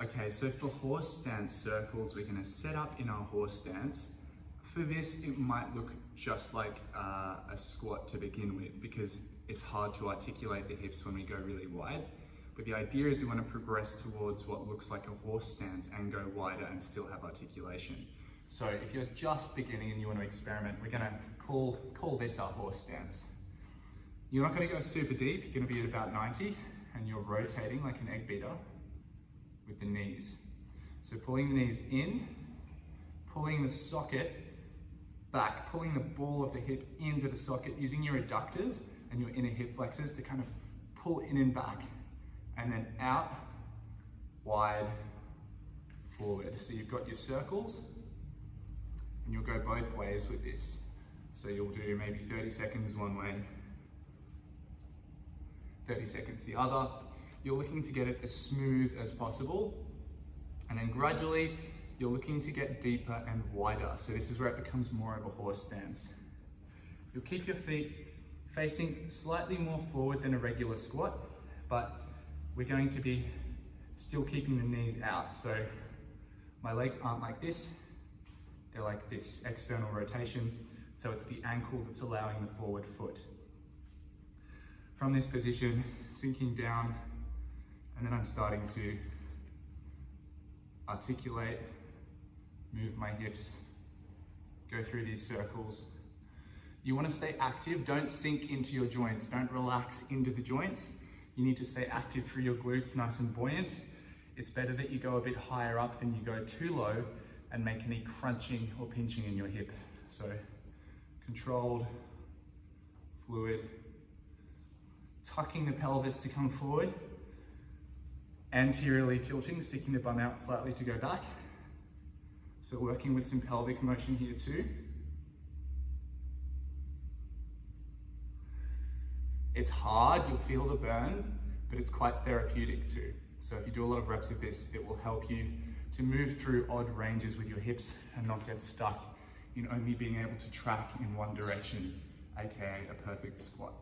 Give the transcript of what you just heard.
Okay, so for horse stance circles, we're going to set up in our horse stance. For this, it might look just like a squat to begin with because it's hard to articulate the hips when we go really wide. But the idea is we want to progress towards what looks like a horse stance and go wider and still have articulation. So if you're just beginning and you want to experiment, we're going to call this our horse stance. You're not going to go super deep, you're going to be at about 90 and you're rotating like an egg beater with the knees. So pulling the knees in, pulling the socket back, pulling the ball of the hip into the socket using your adductors and your inner hip flexors to kind of pull in and back, and then out, wide, forward. So you've got your circles and you'll go both ways with this. So you'll do maybe 30 seconds one way, 30 seconds the other. You're looking to get it as smooth as possible. And then gradually, you're looking to get deeper and wider. So this is where it becomes more of a horse stance. You'll keep your feet facing slightly more forward than a regular squat, but we're going to be still keeping the knees out. So my legs aren't like this, they're like this, external rotation. So it's the ankle that's allowing the forward foot. From this position, sinking down, and then I'm starting to articulate, move my hips, go through these circles. You want to stay active, don't sink into your joints, don't relax into the joints. You need to stay active through your glutes, nice and buoyant. It's better that you go a bit higher up than you go too low and make any crunching or pinching in your hip. So controlled, fluid, tucking the pelvis to come forward, anteriorly tilting, sticking the bum out slightly to go back. So working with some pelvic motion here too. It's hard, you'll feel the burn, but it's quite therapeutic too. So if you do a lot of reps of this, it will help you to move through odd ranges with your hips and not get stuck in only being able to track in one direction, aka a perfect squat.